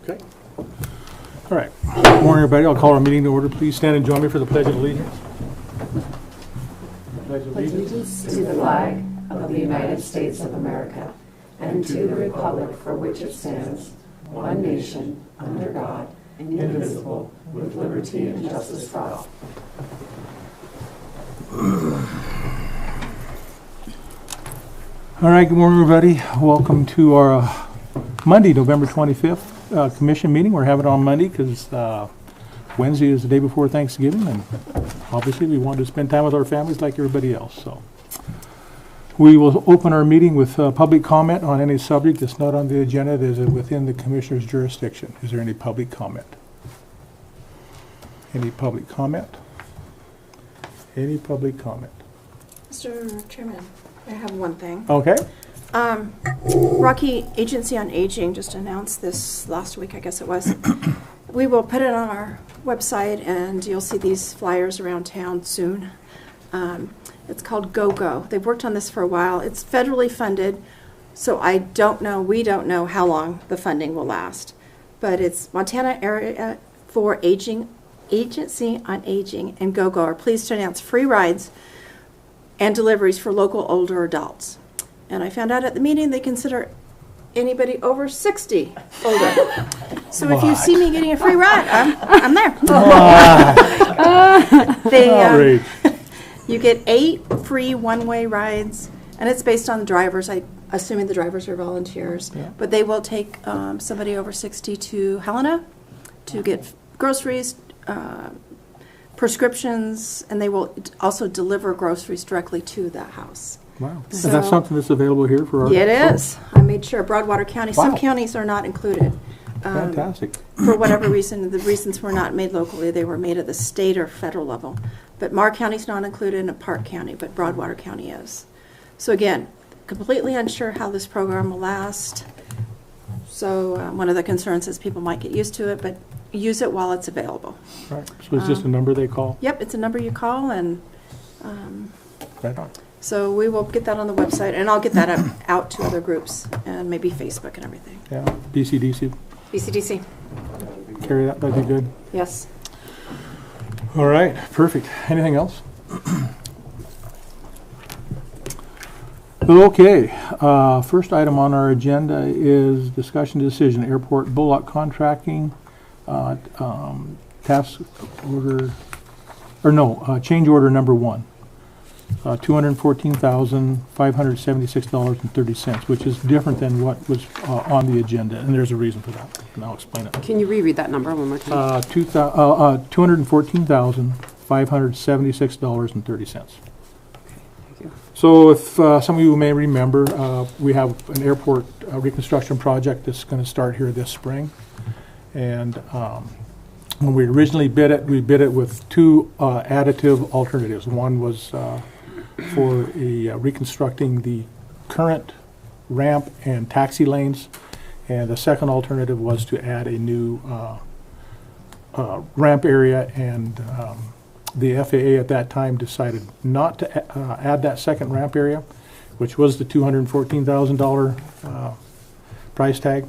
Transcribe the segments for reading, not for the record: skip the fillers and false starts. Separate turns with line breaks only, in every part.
Okay. All right. Good morning, everybody. I'll call our meeting to order. Please stand and join me for the Pledge of Allegiance.
Pledge allegiance to the flag of the United States of America and to the republic for which it stands, one nation, under God, indivisible, with liberty and justice for all.
All right. Good morning, everybody. Welcome to our Monday, November 25th commission meeting. We're having it on Monday because Wednesday is the day before Thanksgiving, and obviously we want to spend time with our families like everybody else. So we will open our meeting with public comment on any subject that's not on the agenda that is within the commissioner's jurisdiction. Is there any public comment? Any public comment? Any public comment?
Mr. Chairman, I have one thing.
Okay.
Rocky Agency on Aging just announced this last week, I guess it was. We will put it on our website, and you'll see these flyers around town soon. It's called GO-GO. They've worked on this for a while. It's federally funded, so we don't know how long the funding will last. But it's Montana Area for Aging Agency on Aging and GO-GO are pleased to announce free rides and deliveries for local older adults. And I found out at the meeting they consider anybody over 60 older. So if you see me getting a free ride, I'm there. You get 8 free one-way rides, and it's based on the drivers. Assuming the drivers are volunteers, yeah. But they will take somebody over 60 to Helena to get groceries, prescriptions, and they will also deliver groceries directly to the house.
Wow. So, is that something that's available here for our...
It is. I made sure. Broadwater County.
Wow.
Some counties are not included.
Fantastic.
For whatever reason, the reasons were not made locally. They were made at the state or federal level. But Marr County's not included in Park County, but Broadwater County is. So again, completely unsure how this program will last. So one of the concerns is people might get used to it, but use it while it's available.
Right. So it's just a number they call?
Yep, it's a number you call, and
right on.
so we will get that on the website, and I'll get that out to other groups, and maybe Facebook and everything.
Yeah, BCDC.
BCDC.
Carry that, that'd be good.
Yes.
All right, perfect. Anything else? Okay, first item on our agenda is discussion decision, airport bullock contracting, task order, or no, change order number 1. $214,576.30, which is different than what was on the agenda, and there's a reason for that, and I'll explain it.
Can you reread that number one more time?
$214,576.30. So if some of you may remember, we have an airport reconstruction project that's going to start here this spring, and when we originally bid it, we bid it with 2 additive alternatives. One was for reconstructing the current ramp and taxi lanes, and the second alternative was to add a new ramp area, and the FAA at that time decided not to add that second ramp area, which was the $214,000 price tag.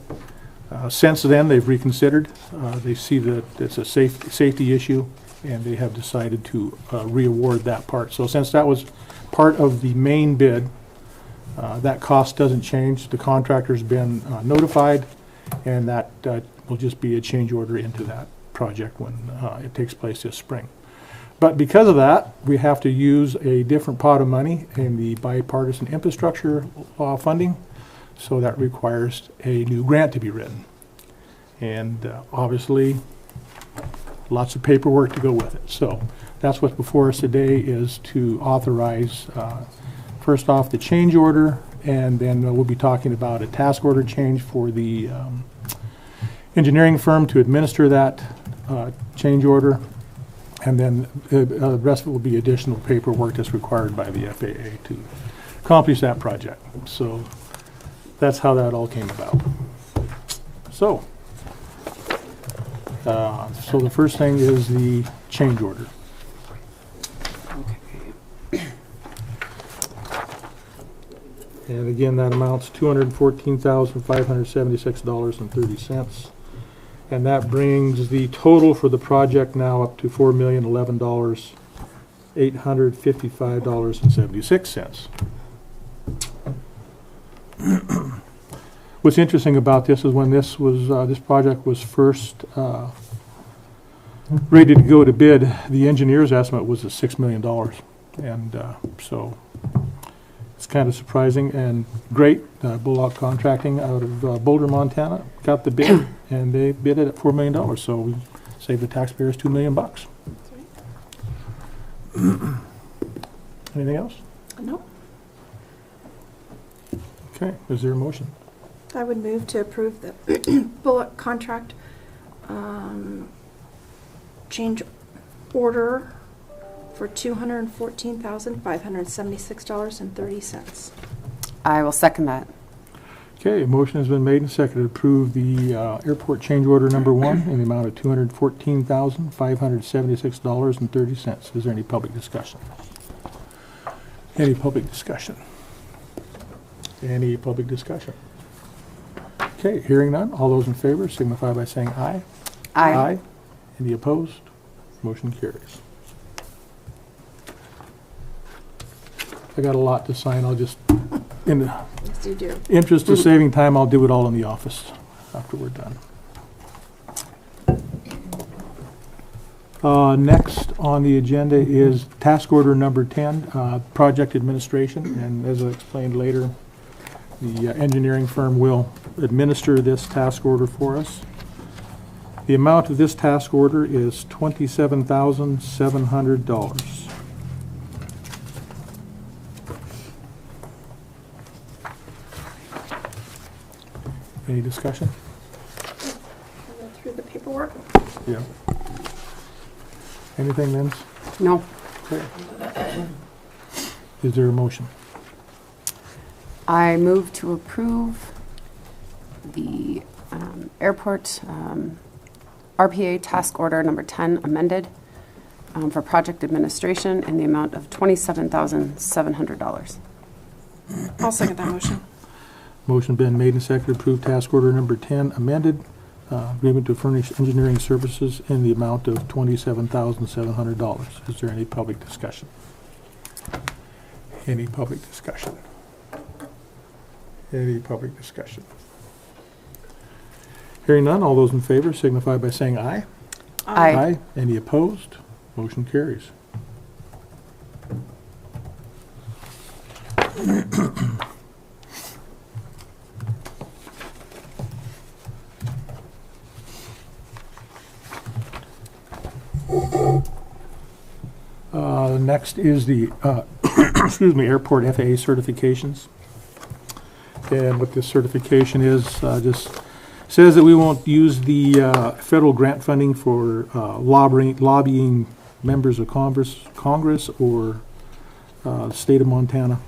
Since then, they've reconsidered. They see that it's a safety issue, and they have decided to re-award that part. So since that was part of the main bid, that cost doesn't change. The contractor's been notified, and that will just be a change order into that project when it takes place this spring. But because of that, we have to use a different pot of money in the bipartisan infrastructure funding, so that requires a new grant to be written. And obviously, lots of paperwork to go with it. So that's what's before us today, is to authorize, first off, the change order, and then we'll be talking about a task order change for the engineering firm to administer that change order. And then the rest of it will be additional paperwork that's required by the FAA to accomplish that project. So that's how that all came about. So, so the first thing is the change order.
Okay.
And again, that amounts $214,576.30. And that brings the total for the project now up to $4,011,855.76. What's interesting about this is when this project was first ready to go to bid, the engineer's estimate was at $6 million. And so it's kind of surprising and great. Bullock Contracting out of Boulder, Montana got the bid, and they bid it at $4 million. So we saved the taxpayers $2 million. Anything else?
No.
Okay, is there a motion?
I would move to approve the Bullock contract change order for $214,576.30.
I will second that.
Okay, a motion has been made and seconded to approve the airport change order number 1 in the amount of $214,576.30. Is there any public discussion? Any public discussion? Any public discussion? Okay, hearing none. All those in favor signify by saying aye.
Aye.
Any opposed? Motion carries. I got a lot to sign. I'll just, in the
Yes, you do.
interest of saving time, I'll do it all in the office after we're done. Next on the agenda is task order number 10, project administration. And as I explained later, the engineering firm will administer this task order for us. The amount of this task order is $27,700. Any discussion?
I'll go through the paperwork.
Yeah. Anything, Vince?
No.
Okay. Is there a motion?
I move to approve the airport RPA task order number 10 amended for project administration in the amount of $27,700.
I'll second that motion.
Motion been made and seconded to approve task order number 10 amended, agreement to furnish engineering services in the amount of $27,700. Is there any public discussion? Any public discussion? Any public discussion? Hearing none, all those in favor signify by saying aye.
Aye.
Any opposed? Motion carries. Next is the excuse me, airport FAA certifications. And what this certification is, just says that we won't use the federal grant funding for lobbying members of Congress or the state of Montana.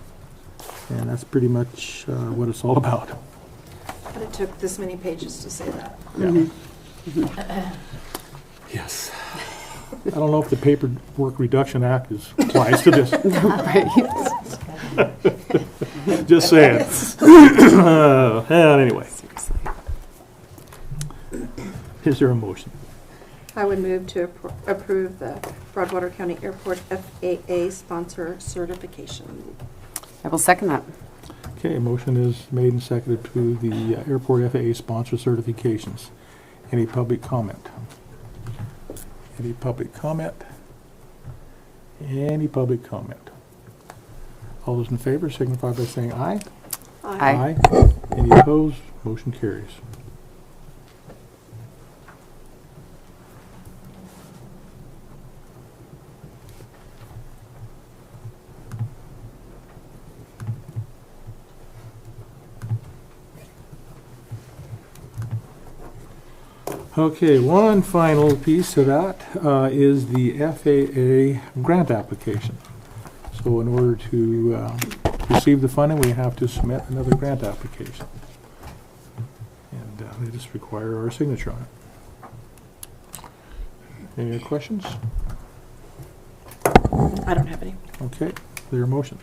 And that's pretty much what it's all about.
But it took this many pages to say that.
Yeah. Yes. I don't know if the Paperwork Reduction Act applies to this. Just saying. And anyway,
Seriously.
is there a motion?
I would move to approve the Broadwater County Airport FAA sponsor certification.
I will second that.
Okay, a motion is made and seconded to the airport FAA sponsor certifications. Any public comment? Any public comment? Any public comment? All those in favor signify by saying aye.
Aye.
Any opposed? Motion carries. Okay, one final piece of that is the FAA grant application. So in order to receive the funding, we have to submit another grant application. And they just require our signature on it. Any other questions?
I don't have any.
Okay, clear motion.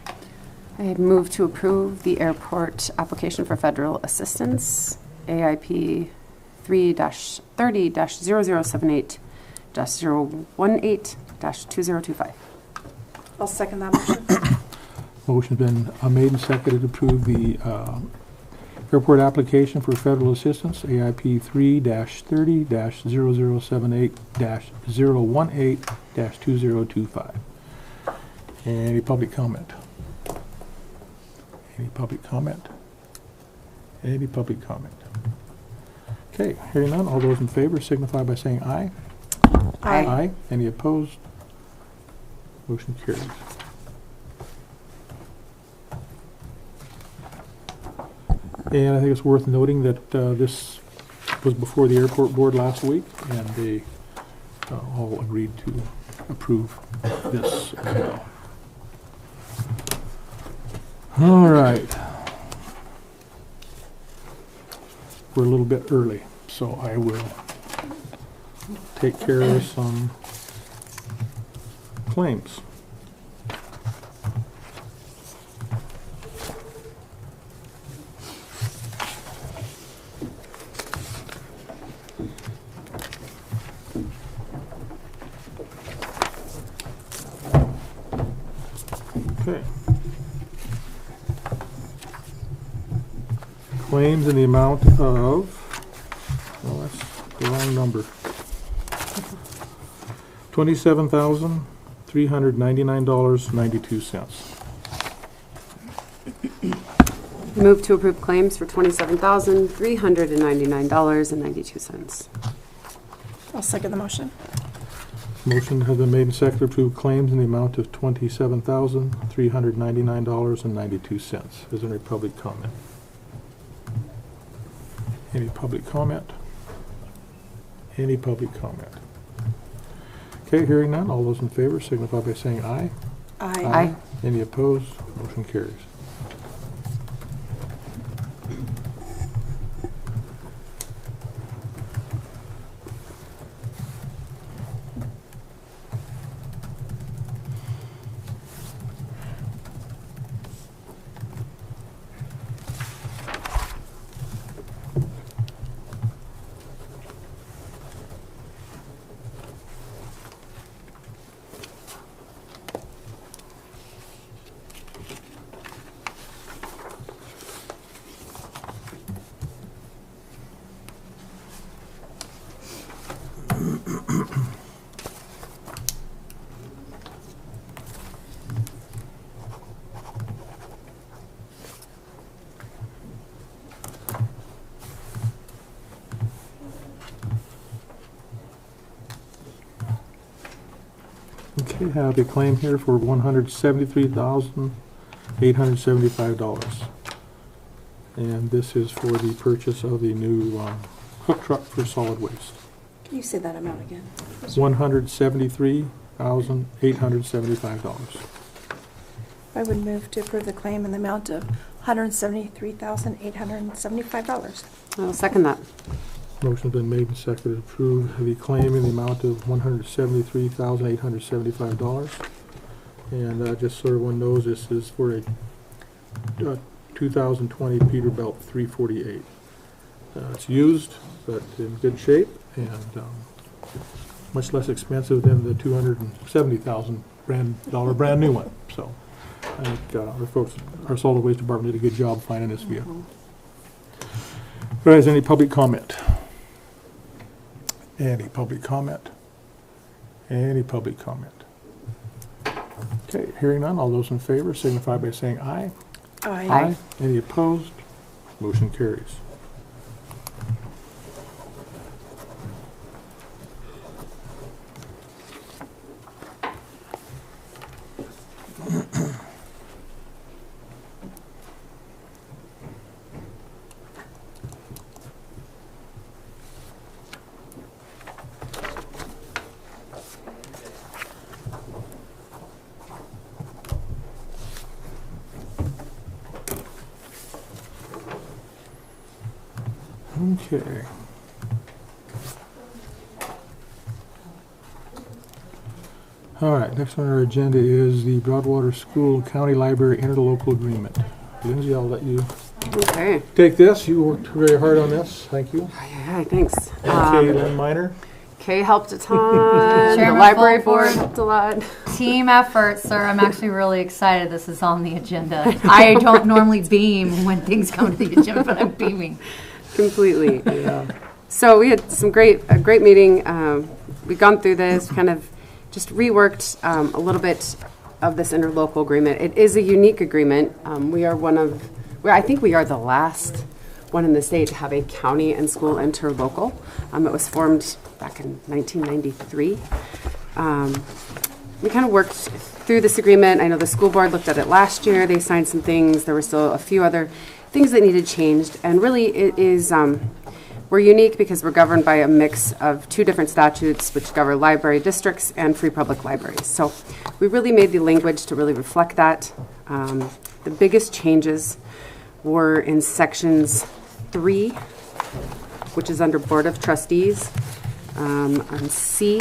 I move to approve the airport application for federal assistance, AIP RP3-30-0078-018-2025.
I'll second that motion.
Motion's been made and seconded to approve the airport application for federal assistance, AIP 3-30-0078-018-2025. Any public comment? Any public comment? Any public comment? Okay, hearing none, all those in favor signify by saying aye.
Aye.
Any opposed? Motion carries. And I think it's worth noting that this was before the airport board last week, and they all agreed to approve this as well. All right. We're a little bit early, so I will take care of some claims. Okay. Claims in the amount of, well, that's the wrong number. $27,399.92.
Move to approve claims for $27,399.92.
I'll second the motion.
Motion has been made and seconded to approve claims in the amount of $27,399.92. Is there any public comment? Any public comment? Any public comment? Okay, hearing none, all those in favor signify by saying aye.
Aye.
Any opposed? Motion carries. Okay, I have a claim here for $173,875. And this is for the purchase of the new hook truck for solid waste.
Can you say that amount again?
$173,875.
I would move to approve the claim in the amount of $173,875.
I'll second that.
Motion's been made and seconded to approve the claim in the amount of $173,875. And just so everyone knows, this is for a 2020 Peterbilt 348. It's used, but in good shape, and much less expensive than the $270,000 brand new one. So I think our folks, our solid waste department did a good job finding this vehicle. Guys, any public comment? Any public comment? Any public comment? Okay, hearing none, all those in favor signify by saying aye.
Aye.
Any opposed? Motion carries. Okay. All right, next on our agenda is the Broadwater School County Library Interlocal Agreement. Lindsay, I'll let you
Okay.
Take this, you worked very hard on this, thank you.
Yeah, thanks.
Okay, Lynn Minor.
Kay helped a ton. The
Chairman
library
Fulford.
board helped a lot.
Team effort, sir. I'm actually really excited this is on the agenda. I don't normally beam when things come to the agenda, but I'm beaming.
Completely. So we had a great meeting. We've gone through this, kind of just reworked a little bit of this interlocal agreement. It is a unique agreement. I think we are the last one in the state to have a county and school interlocal. It was formed back in 1993. We kind of worked through this agreement. I know the school board looked at it last year. They signed some things. There were still a few other things that needed changed. And really it is, we're unique because we're governed by a mix of two different statutes which govern library districts and free public libraries. So we really made the language to really reflect that. The biggest changes were in sections 3, which is under Board of Trustees, on C,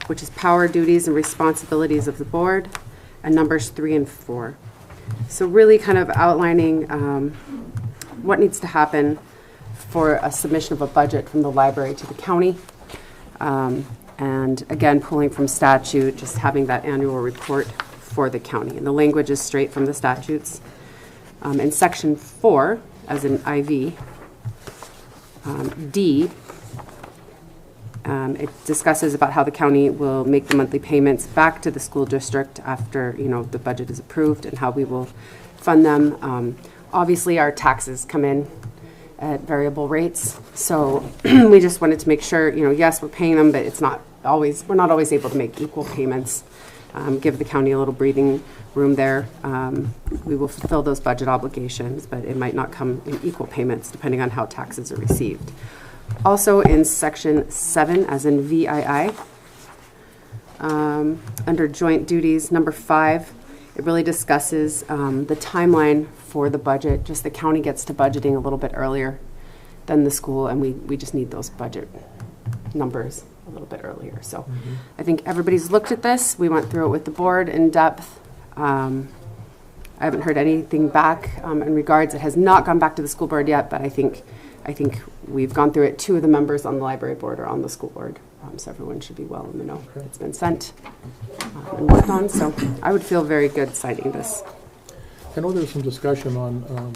which is power, duties, and responsibilities of the board, and numbers 3 and 4. So really kind of outlining what needs to happen for a submission of a budget from the library to the county. And again, pulling from statute, just having that annual report for the county. And the language is straight from the statutes. In section 4, as in IV, D, it discusses about how the county will make the monthly payments back to the school district after, the budget is approved and how we will fund them. Obviously, our taxes come in at variable rates, so we just wanted to make sure, yes, we're paying them, but we're not always able to make equal payments. Give the county a little breathing room there. We will fulfill those budget obligations, but it might not come in equal payments depending on how taxes are received. Also in section 7, as in VII, under joint duties, number 5, it really discusses the timeline for the budget. Just the county gets to budgeting a little bit earlier than the school, and we just need those budget numbers a little bit earlier. So I think everybody's looked at this. We went through it with the board in depth. I haven't heard anything back in regards. It has not gone back to the school board yet, but I think we've gone through it. 2 of the members on the library board are on the school board, so everyone should be well in the know. Okay. It's been sent and worked on, so I would feel very good signing this.
I know there's some discussion on,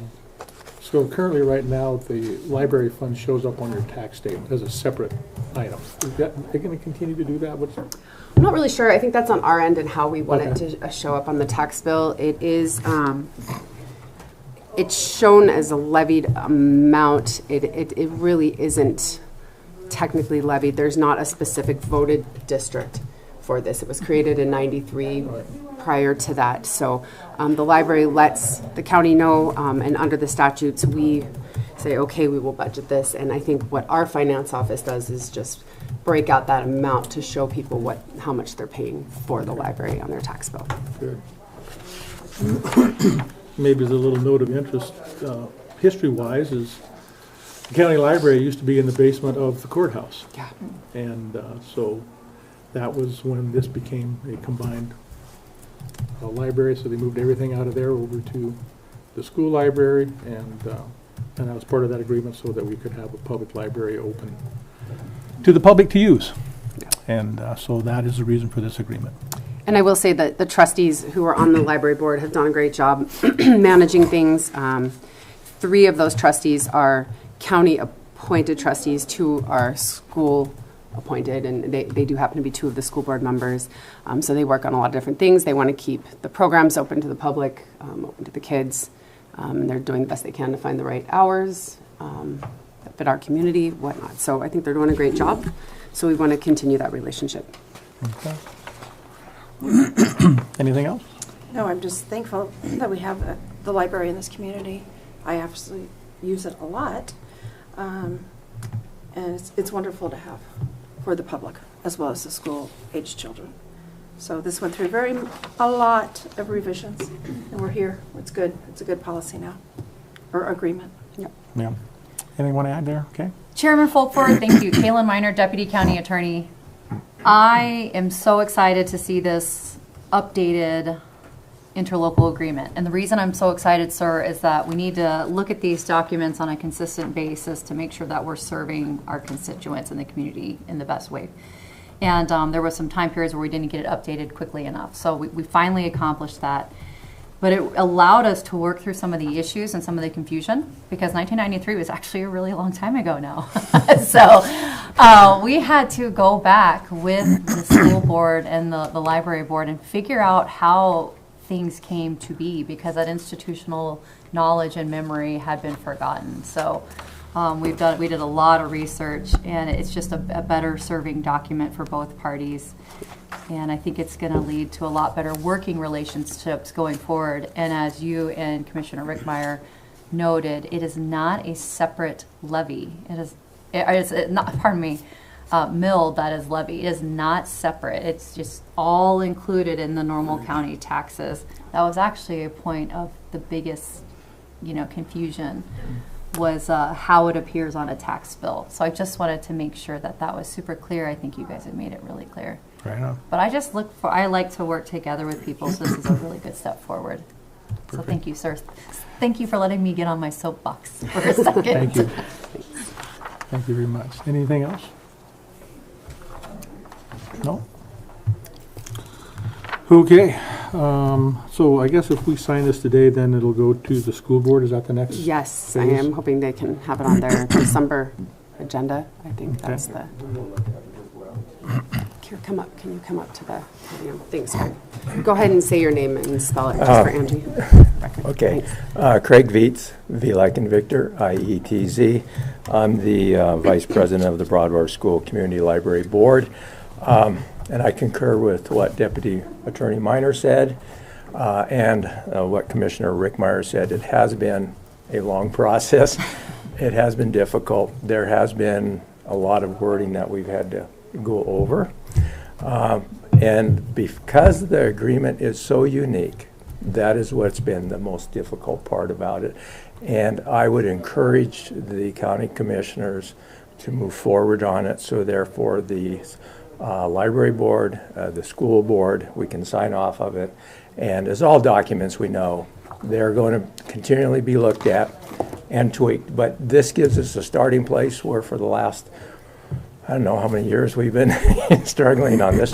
so currently right now, the library fund shows up on your tax statement as a separate item. Are they going to continue to do that?
I'm not really sure. I think that's on our end and how we want it to show up on the tax bill. It is, it's shown as a levied amount. It really isn't technically levied. There's not a specific voted district for this. It was created in 93 prior to that. So the library lets the county know, and under the statutes we say, okay, we will budget this. And I think what our finance office does is just break out that amount to show people how much they're paying for the library on their tax bill.
Good. Maybe as a little note of interest, history-wise, is the county library used to be in the basement of the courthouse.
Yeah.
And so that was when this became a combined library, so they moved everything out of there over to the school library, and that was part of that agreement so that we could have a public library open to the public to use. Yeah. And so that is the reason for this agreement.
And I will say that the trustees who are on the library board have done a great job managing things. 3 of those trustees are county appointed trustees, 2 are school appointed, and they do happen to be 2 of the school board members. So they work on a lot of different things. They want to keep the programs open to the public, open to the kids. And they're doing the best they can to find the right hours that fit our community, whatnot. So I think they're doing a great job. So we want to continue that relationship.
Okay. Anything else?
No, I'm just thankful that we have the library in this community. I absolutely use it a lot. And it's wonderful to have for the public as well as the school-aged children. So this went through a lot of revisions, and we're here. It's good. It's a good policy now, or agreement.
Yep. Yeah. Anything you want to add there? Okay.
Chairman Fulford, thank you. Kaylin Minor, Deputy County Attorney. I am so excited to see this updated interlocal agreement. And the reason I'm so excited, sir, is that we need to look at these documents on a consistent basis to make sure that we're serving our constituents and the community in the best way. And there was some time periods where we didn't get it updated quickly enough. So we finally accomplished that. But it allowed us to work through some of the issues and some of the confusion, because 1993 was actually a really long time ago now. So we had to go back with the school board and the library board and figure out how things came to be, because that institutional knowledge and memory had been forgotten. So we did a lot of research, and it's just a better serving document for both parties. And I think it's going to lead to a lot better working relationships going forward. And as you and Commissioner Rickmeyer noted, it is not a separate levy. It's not, pardon me, mill that is levy. It is not separate. It's just all included in the normal county taxes. That was actually a point of the biggest, confusion, was how it appears on a tax bill. So I just wanted to make sure that that was super clear. I think you guys have made it really clear.
Right on.
But I like to work together with people, so this is a really good step forward.
Perfect.
So thank you, sir. Thank you for letting me get on my soapbox for a second.
Thank you. Thank you very much. Anything else? No? Okay. So I guess if we sign this today, then it'll go to the school board. Is that the next?
Yes, I
phase?
am hoping they can have it on their December agenda. I think
Okay.
that's the. Here, come up. Can you come up to the podium? Thanks, Craig. Go ahead and say your name and spell it just for Angie.
Okay.
Thanks.
Craig Vietz, V like in Victor, IETZ. I'm the Vice President of the Broadwater School Community Library Board. And I concur with what Deputy Attorney Minor said and what Commissioner Rickmeyer said. It has been a long process. It has been difficult. There has been a lot of wording that we've had to go over. And because the agreement is so unique, that is what's been the most difficult part about it. And I would encourage the county commissioners to move forward on it, so therefore the library board, the school board, we can sign off of it. And as all documents we know, they're going to continually be looked at and tweaked. But this gives us a starting place where for the last, I don't know how many years we've been struggling on this.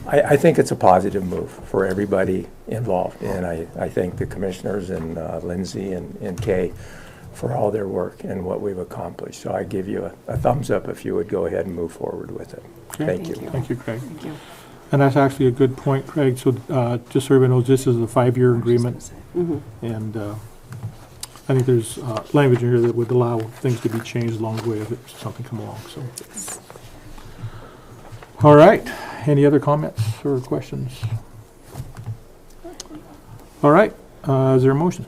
I think it's a positive move for everybody involved. And I thank the commissioners and Lindsay and Kay for all their work and what we've accomplished. So I give you a thumbs up if you would go ahead and move forward with it.
Okay.
Thank you.
Thank you, Craig.
Thank you.
And that's actually a good point, Craig. So just so everybody knows, this is a 5-year agreement.
Mhm.
And I think there's language in here that would allow things to be changed along the way if something come along. So, all right. Any other comments or questions? All right. Is there a motion?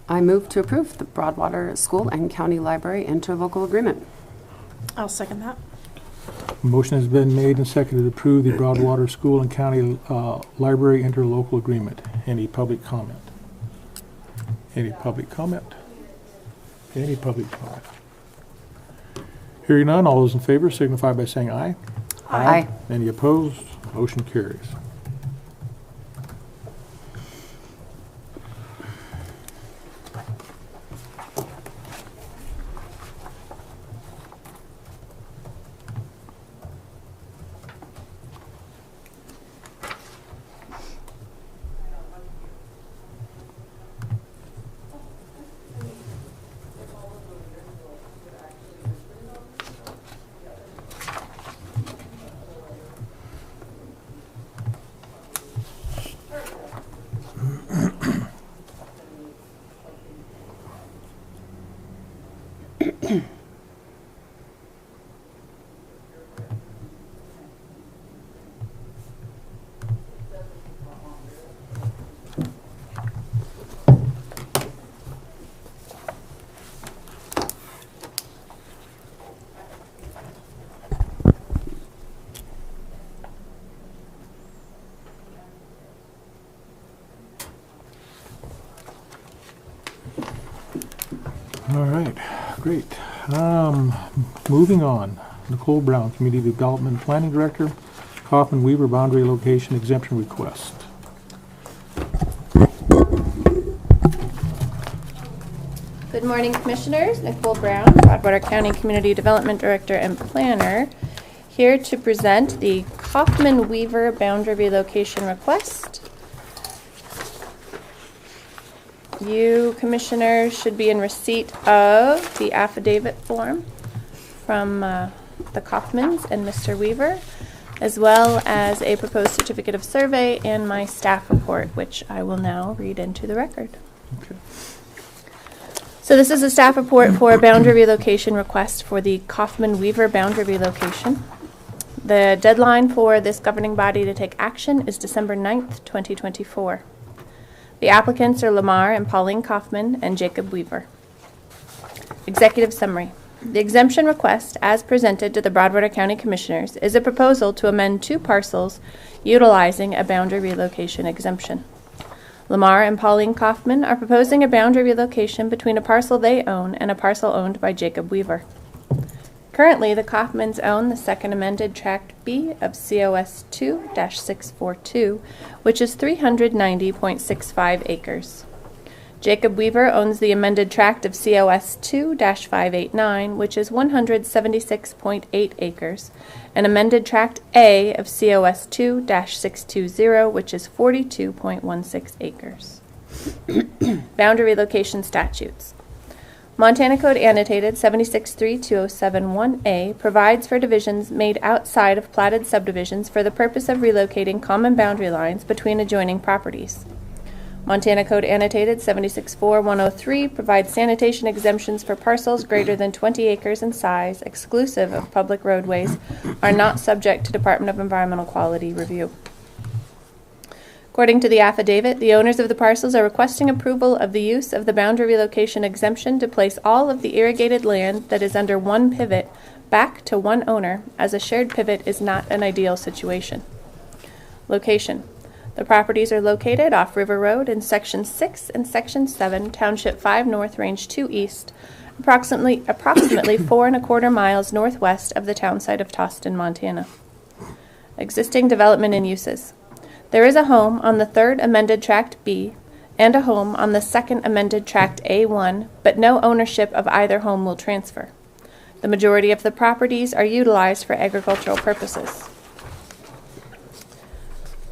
I move to approve the Broadwater School and County Library interlocal agreement.
I'll second that.
Motion has been made and seconded to approve the Broadwater School and County Library interlocal agreement. Any public comment? Any public comment? Any public comment? Hearing none, all those in favor signify by saying aye.
Aye.
Any opposed? Motion carries. All right, great. Moving on, Nicole Brown, Community Development Planning Director, Kaufman Weaver Boundary Location Exemption Request.
Good morning, Commissioners. Nicole Brown, Broadwater County Community Development Director and Planner, here to present the Kaufman-Weaver boundary relocation request. You, Commissioners, should be in receipt of the affidavit form from the Kaufmans and Mr. Weaver, as well as a proposed certificate of survey and my staff report, which I will now read into the record.
Okay.
So this is a staff report for a boundary relocation request for the Kaufman-Weaver boundary relocation. The deadline for this governing body to take action is December 9th, 2024. The applicants are Lamar and Pauline Kaufman and Jacob Weaver. Executive summary. The exemption request, as presented to the Broadwater County Commissioners, is a proposal to amend 2 parcels utilizing a boundary relocation exemption. Lamar and Pauline Kaufman are proposing a boundary relocation between a parcel they own and a parcel owned by Jacob Weaver. Currently, the Kaufmans own the second amended Tract B of COS 2-642, which is 390.65 acres. Jacob Weaver owns the amended tract of COS 2-589, which is 176.8 acres, and amended tract A of COS 2-620, which is 42.16 acres. Boundary relocation statutes. Montana Code Annotated 763207-1A provides for divisions made outside of platted subdivisions for the purpose of relocating common boundary lines between adjoining properties. Montana Code Annotated 764103 provides sanitation exemptions for parcels greater than 20 acres in size, exclusive of public roadways, are not subject to Department of Environmental Quality review. According to the affidavit, the owners of the parcels are requesting approval of the use of the boundary relocation exemption to place all of the irrigated land that is under one pivot back to one owner, as a shared pivot is not an ideal situation. Location. The properties are located off River Road in Section 6 and Section 7, Township 5 North, Range 2 East, approximately 4¼ miles northwest of the town site of Toston, Montana. Existing development and uses. There is a home on the third amended Tract B and a home on the second amended Tract A1, but no ownership of either home will transfer. The majority of the properties are utilized for agricultural purposes.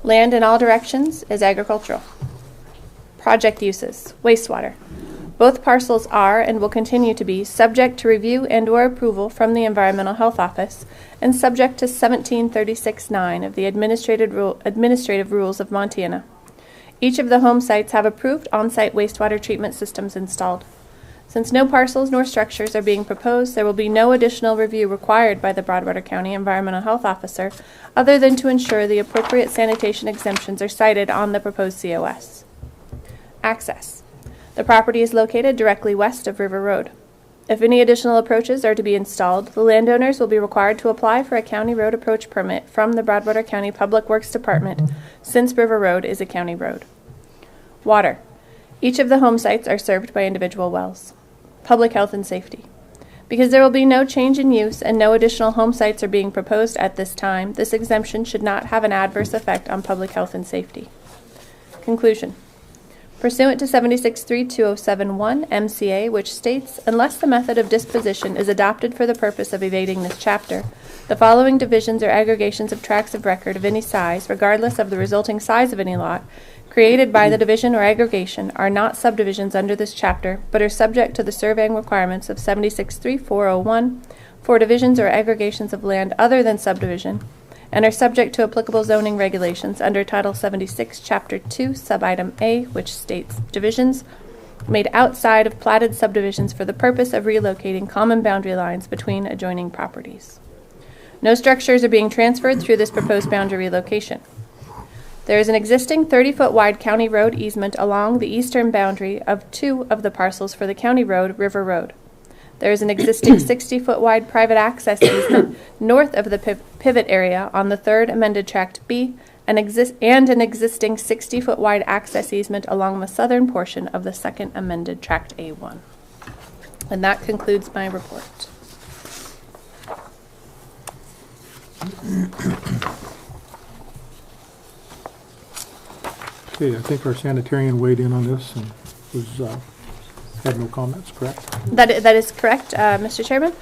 Land in all directions is agricultural. Project uses. Wastewater. Both parcels are and will continue to be subject to review and/or approval from the Environmental Health Office and subject to 1736-9 of the Administrative Rules of Montana. Each of the home sites have approved on-site wastewater treatment systems installed. Since no parcels nor structures are being proposed, there will be no additional review required by the Broadwater County Environmental Health Officer other than to ensure the appropriate sanitation exemptions are cited on the proposed COS. Access. The property is located directly west of River Road. If any additional approaches are to be installed, the landowners will be required to apply for a county road approach permit from the Broadwater County Public Works Department, since River Road is a county road. Water. Each of the home sites are served by individual wells. Public health and safety. Because there will be no change in use and no additional home sites are being proposed at this time, this exemption should not have an adverse effect on public health and safety. Conclusion. Pursuant to 763207-1 MCA, which states, unless the method of disposition is adopted for the purpose of evading this chapter, the following divisions or aggregations of tracts of record of any size, regardless of the resulting size of any lot, created by the division or aggregation, are not subdivisions under this chapter, but are subject to the surveying requirements of 763401 for divisions or aggregations of land other than subdivision, and are subject to applicable zoning regulations under Title 76, Chapter 2, Subitem A, which states divisions made outside of platted subdivisions for the purpose of relocating common boundary lines between adjoining properties. No structures are being transferred through this proposed boundary relocation. There is an existing 30-foot wide county road easement along the eastern boundary of 2 of the parcels for the county road, River Road. There is an existing 60-foot wide private access easement north of the pivot area on the third amended Tract B and an existing 60-foot wide access easement along the southern portion of the second amended Tract A1. And that concludes my report.
Okay, I think our sanitarian weighed in on this and was Had no comments, correct?
That is correct, Mr. Chairman.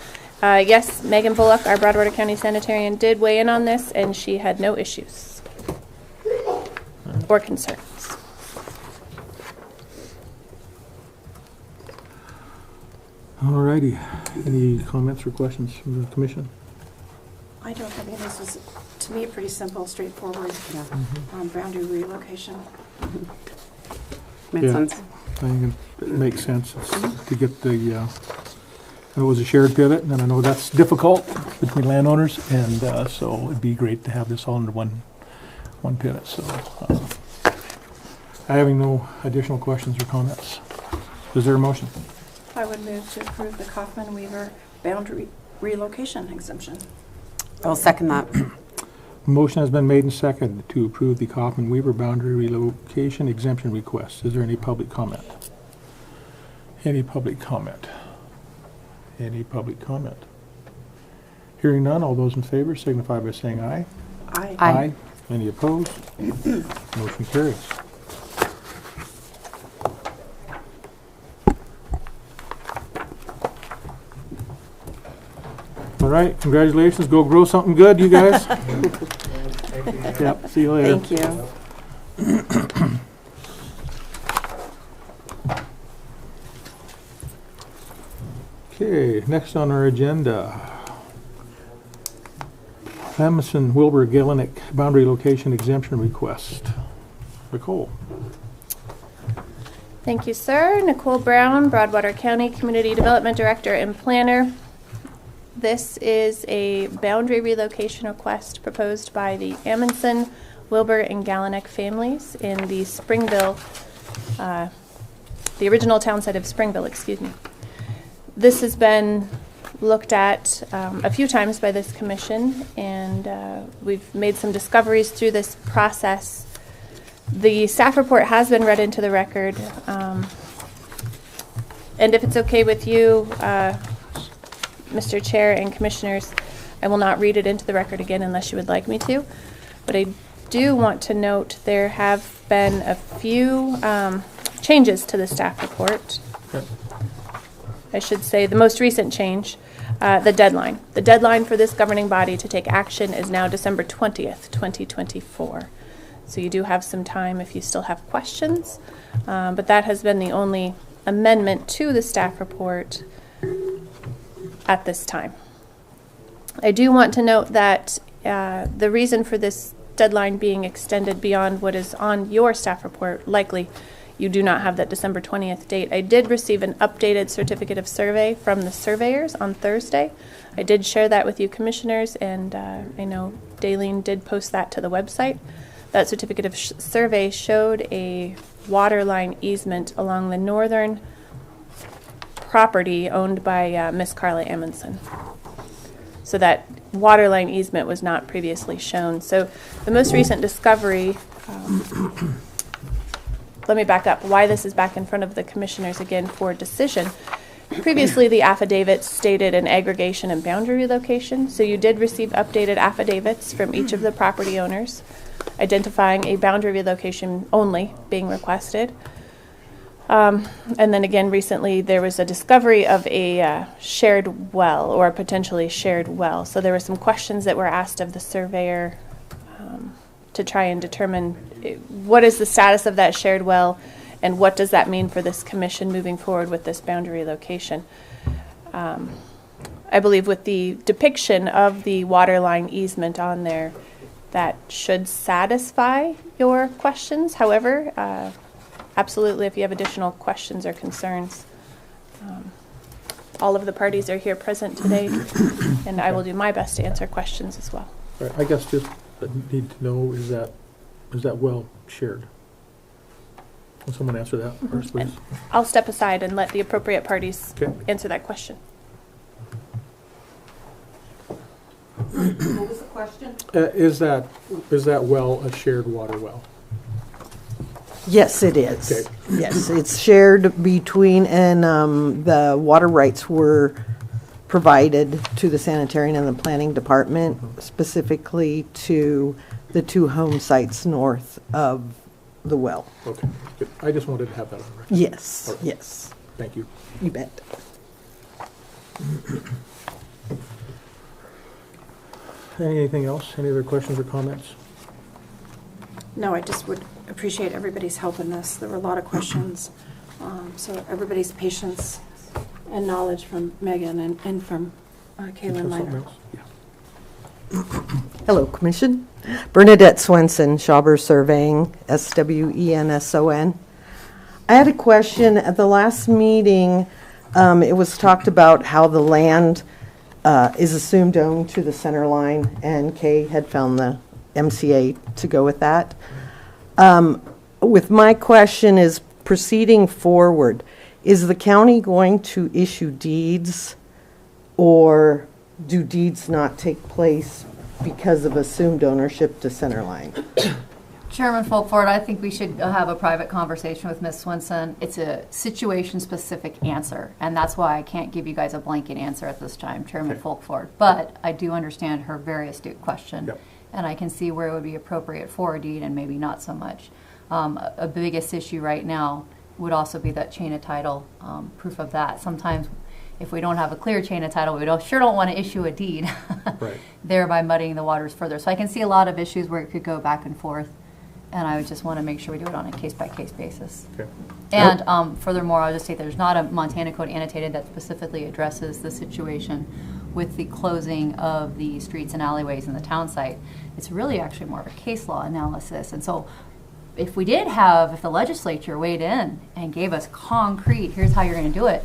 Yes, Megan Bullock, our Broadwater County Sanitarian, did weigh in on this, and she had no issues or concerns.
All righty. Any comments or questions from the commission?
I don't have any. This was, to me, pretty simple, straightforward boundary relocation.
Makes
Yeah.
sense.
I think it makes sense to get the, it was a shared pivot, and I know that's difficult between landowners, and so it'd be great to have this all under one pivot, so. Having no additional questions or comments, is there a motion?
I would move to approve the Kaufman-Weaver boundary relocation exemption.
I'll second that.
Motion has been made and seconded to approve the Kaufman-Weaver boundary relocation exemption request. Is there any public comment? Any public comment? Any public comment? Hearing none, all those in favor signify by saying aye.
Aye.
Aye.
Any opposed? Motion carries. All right, congratulations. Go grow something good, you guys. Yep, see you later.
Thank you.
Okay, next on our agenda, Amundsen Wilbur Gillenick boundary location exemption request. Nicole.
Thank you, sir. Nicole Brown, Broadwater County Community Development Director and Planner. This is a boundary relocation request proposed by the Amundsen, Wilbur, and Gallenick families in the Springville, the original town site of Springville, excuse me. This has been looked at a few times by this commission, and we've made some discoveries through this process. The staff report has been read into the record, and if it's okay with you, Mr. Chair and Commissioners, I will not read it into the record again unless you would like me to, but I do want to note there have been a few changes to the staff report.
Okay.
I should say the most recent change, the deadline. The deadline for this governing body to take action is now December 20th, 2024. So you do have some time if you still have questions, but that has been the only amendment to the staff report at this time. I do want to note that the reason for this deadline being extended beyond what is on your staff report, likely you do not have that December 20th date. I did receive an updated certificate of survey from the surveyors on Thursday. I did share that with you commissioners, and I know Daleen did post that to the website. That certificate of survey showed a water line easement along the northern property owned by Miss Carla Amundsen. So that water line easement was not previously shown. So the most recent discovery, let me back up, why this is back in front of the commissioners again for decision. Previously, the affidavits stated an aggregation and boundary relocation, so you did receive updated affidavits from each of the property owners identifying a boundary relocation only being requested. And then again, recently there was a discovery of a shared well, or a potentially shared well. So there were some questions that were asked of the surveyor to try and determine what is the status of that shared well and what does that mean for this commission moving forward with this boundary location. I believe with the depiction of the water line easement on there, that should satisfy your questions. However, absolutely, if you have additional questions or concerns, all of the parties are here present today, and I will do my best to answer questions as well.
Right, I guess just need to know, is that well shared? Will someone answer that first, please?
I'll step aside and let the appropriate parties
Okay.
answer that question.
What was the question?
Is that well a shared water well?
Yes, it is.
Okay.
Yes, it's shared between, and the water rights were provided to the sanitarian and the planning department, specifically to the two home sites north of the well.
Okay, good. I just wanted to have that on record.
Yes,
All right.
yes.
Thank you.
You bet.
Anything else? Any other questions or comments?
No, I just would appreciate everybody's help in this. There were a lot of questions. So everybody's patience and knowledge from Megan and from Kaylin
Something
Minor.
else?
Hello, Commission. Bernadette Swenson, Schauber Surveying, SWENSON. I had a question. At the last meeting, it was talked about how the land is assumed owned to the center line, and Kay had found the MCA to go with that. With my question is, proceeding forward, is the county going to issue deeds, or do deeds not take place because of assumed ownership to Centerline?
Chairman Folkford, I think we should have a private conversation with Ms. Swenson. It's a situation-specific answer, and that's why I can't give you guys a blanket answer at this time, Chairman Folkford. But I do understand her very astute question,
Yep.
and I can see where it would be appropriate for a deed and maybe not so much. A biggest issue right now would also be that chain of title, proof of that. Sometimes if we don't have a clear chain of title, we sure don't want to issue a deed,
Right.
thereby muddying the waters further. So I can see a lot of issues where it could go back and forth, and I would just want to make sure we do it on a case-by-case basis.
Okay.
And furthermore, I'll just say there's not a Montana Code annotated that specifically addresses the situation with the closing of the streets and alleyways in the town site. It's really actually more of a case law analysis. And so if we did have, if the legislature weighed in and gave us concrete, here's how you're going to do it,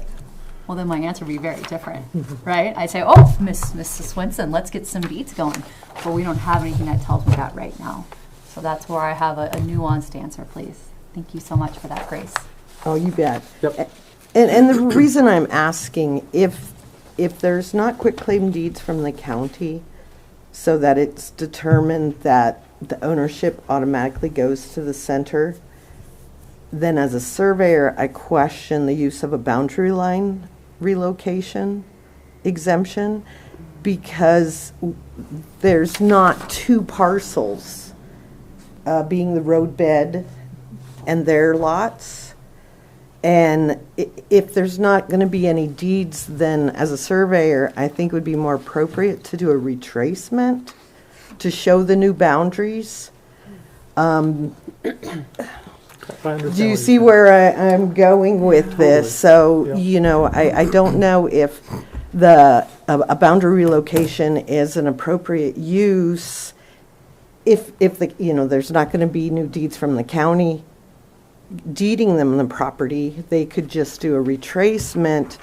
well, then my answer would be very different, right? I'd say, oh, Mrs. Swenson, let's get some deeds going. But we don't have anything that tells me that right now. So that's where I have a nuanced answer, please. Thank you so much for that, Grace.
Oh, you bet.
Yep.
And the reason I'm asking, if there's not quitclaim deeds from the county, so that it's determined that the ownership automatically goes to the center, then as a surveyor, I question the use of a boundary line relocation exemption, because there's not two parcels being the roadbed and their lots. And if there's not going to be any deeds, then as a surveyor, I think it would be more appropriate to do a retracement to show the new boundaries. Do you see where I'm going with this? So,
Yeah.
you know, I don't know if a boundary relocation is an appropriate use if the, you know, there's not going to be new deeds from the county deeding them the property. They could just do a retracement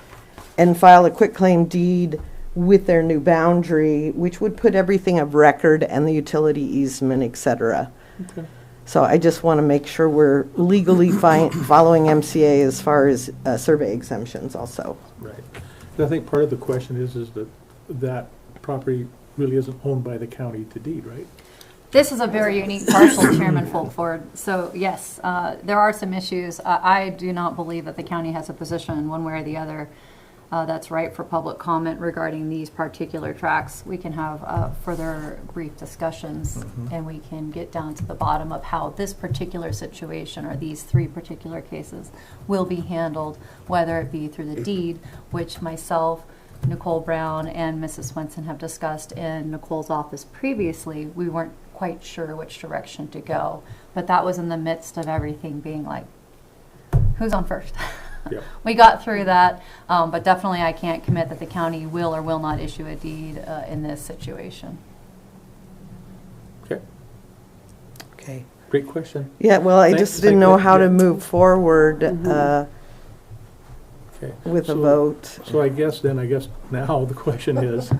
and file a quitclaim deed with their new boundary, which would put everything of record and the utility easement, et cetera.
Okay.
So I just want to make sure we're legally following MCA as far as survey exemptions also.
Right. And I think part of the question is that that property really isn't owned by the county to deed, right?
This is a very unique parcel, Chairman Folkford. So yes, there are some issues. I do not believe that the county has a position one way or the other that's right for public comment regarding these particular tracts. We can have further brief discussions, and we can get down to the bottom of how this particular situation or these three particular cases will be handled, whether it be through the deed, which myself, Nicole Brown, and Mrs. Swenson have discussed in Nicole's office previously. We weren't quite sure which direction to go, but that was in the midst of everything being like, who's on first?
Yep.
We got through that, but definitely I can't commit that the county will or will not issue a deed in this situation.
Okay.
Okay.
Great question.
Yeah, well, I
Thank-
just didn't
thank
know
you.
how to
Yeah.
move forward
Okay.
with a
So-
vote.
So I guess now the question is,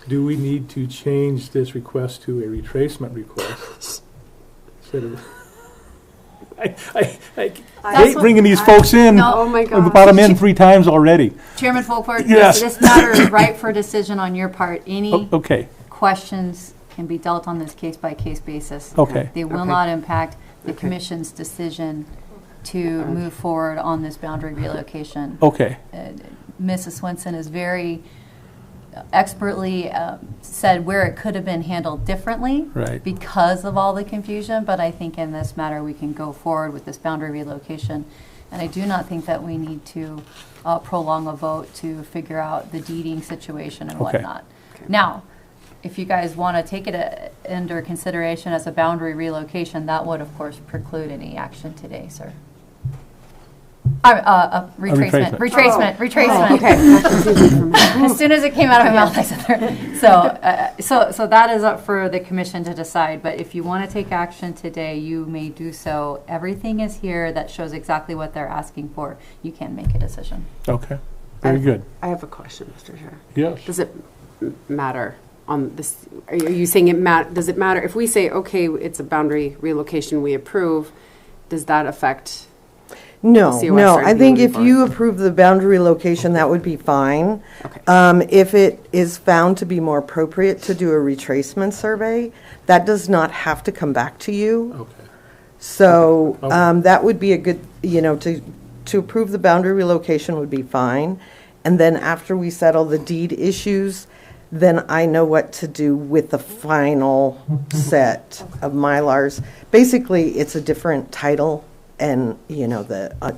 do we need to change this request to a retracement request? Instead of, I hate bringing these folks in.
No.
Oh, my
We've
God.
brought them in 3 times already.
Chairman Folkford,
Yes.
this matter is ripe for decision on your part. Any
Okay,
questions can be dealt on this case-by-case basis.
okay.
They will not impact the commission's decision to move forward on this boundary relocation.
Okay,
Mrs. Swenson is very expertly said where it could have been handled differently
right.
because of all the confusion, but I think in this matter we can go forward with this boundary relocation And I do not think that we need to prolong a vote to figure out the deeding situation and
Okay.
whatnot. Now, if you guys want to take it under consideration as a boundary relocation, that would, of course, preclude any action today, sir. Retracement.
retracement.
Retracement. As soon as it came out of my mouth, I said, so that is up for the commission to decide. But if you want to take action today, you may do so. Everything is here that shows exactly what they're asking for. You can make a decision.
Okay, very good.
I have a question, Mr. Chair.
Yes.
Does it matter on this? Are you saying does it matter if we say, okay, it's a boundary relocation we approve, does that affect?
No,
COS
no,
or
I think if
moving
you
forward?
approve the boundary relocation, that would be fine.
Okay.
If it is found to be more appropriate to do a retracement survey, that does not have to come back to you.
Okay.
So
Okay.
that would be a good, to approve the boundary relocation would be fine. And then after we settle the deed issues, then I know what to do with the final set of Mylars. Basically, it's a different title and,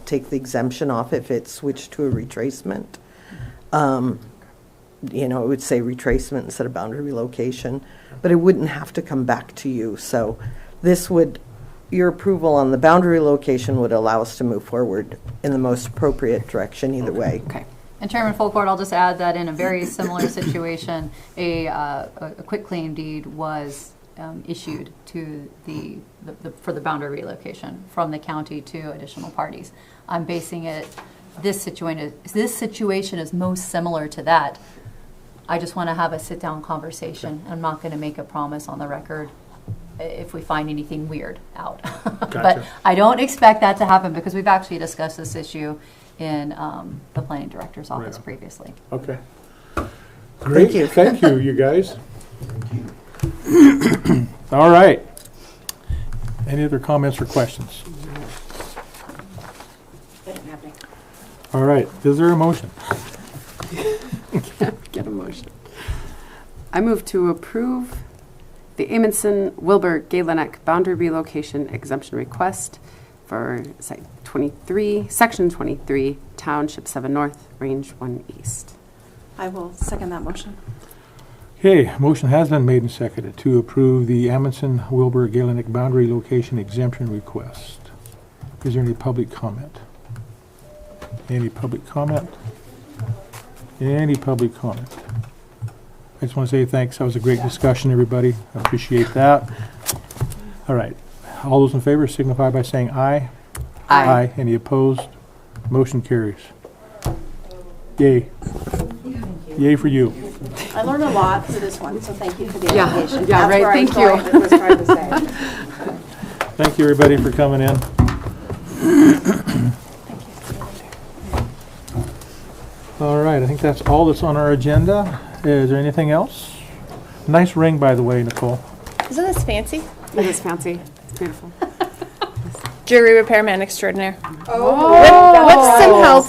take the exemption off if it's switched to a retracement. It would say retracement instead of boundary relocation, but it wouldn't have to come back to you. So your approval on the boundary location would allow us to move forward in the most appropriate direction either way.
Okay.
And Chairman Fulcourt, I'll just add that in a very similar situation, a quitclaim deed was issued to for the boundary relocation from the county to additional parties. I'm basing it, this situation is most similar to that. I just want to have a sit-down conversation. I'm not going to make a promise on the record if we find anything weird out. But
Gotcha.
I don't expect that to happen because we've actually discussed this issue in the planning director's office
Right.
previously.
Okay. Great.
you.
Thank you, you guys. All right. Any other comments or questions? All right. Is there a motion?
Get a motion. I move to approve the Amundsen Wilbur Galenek boundary relocation exemption request for Site 23, Section 23, Township 7 North, Range 1 East.
I will second that motion.
Okay, motion has been made and seconded to approve the Amundsen Wilbur Galenek boundary location exemption request. Is there any public comment? Any public comment? Any public comment? I just want to say thanks. That was a great discussion, everybody. I appreciate that. All right. All those in favor signify by saying aye.
Aye.
Any opposed? Motion carries. Yay. Yay for you.
I learned a lot for this one, so thank you for the
Yeah,
education.
yeah,
That's
right,
where I was
thank you.
going, was trying to say.
Thank you, everybody, for coming in. All right, I think that's all that's on our agenda. Is there anything else? Nice ring, by the way, Nicole.
Isn't this fancy?
It is fancy. It's beautiful.
Jewelry repairman extraordinaire.
Oh,
With some help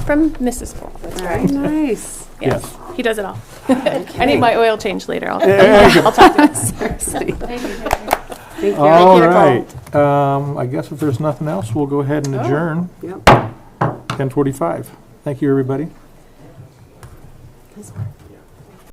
from Mrs. Cole.
That's
Very
right.
nice.
Yes, he does it all. I need my oil change later. I'll
There
talk to him.
Thank you.
All right. I guess if there's nothing else, we'll go ahead and adjourn.
Yep.
10:45. Thank you, everybody.
Nice work.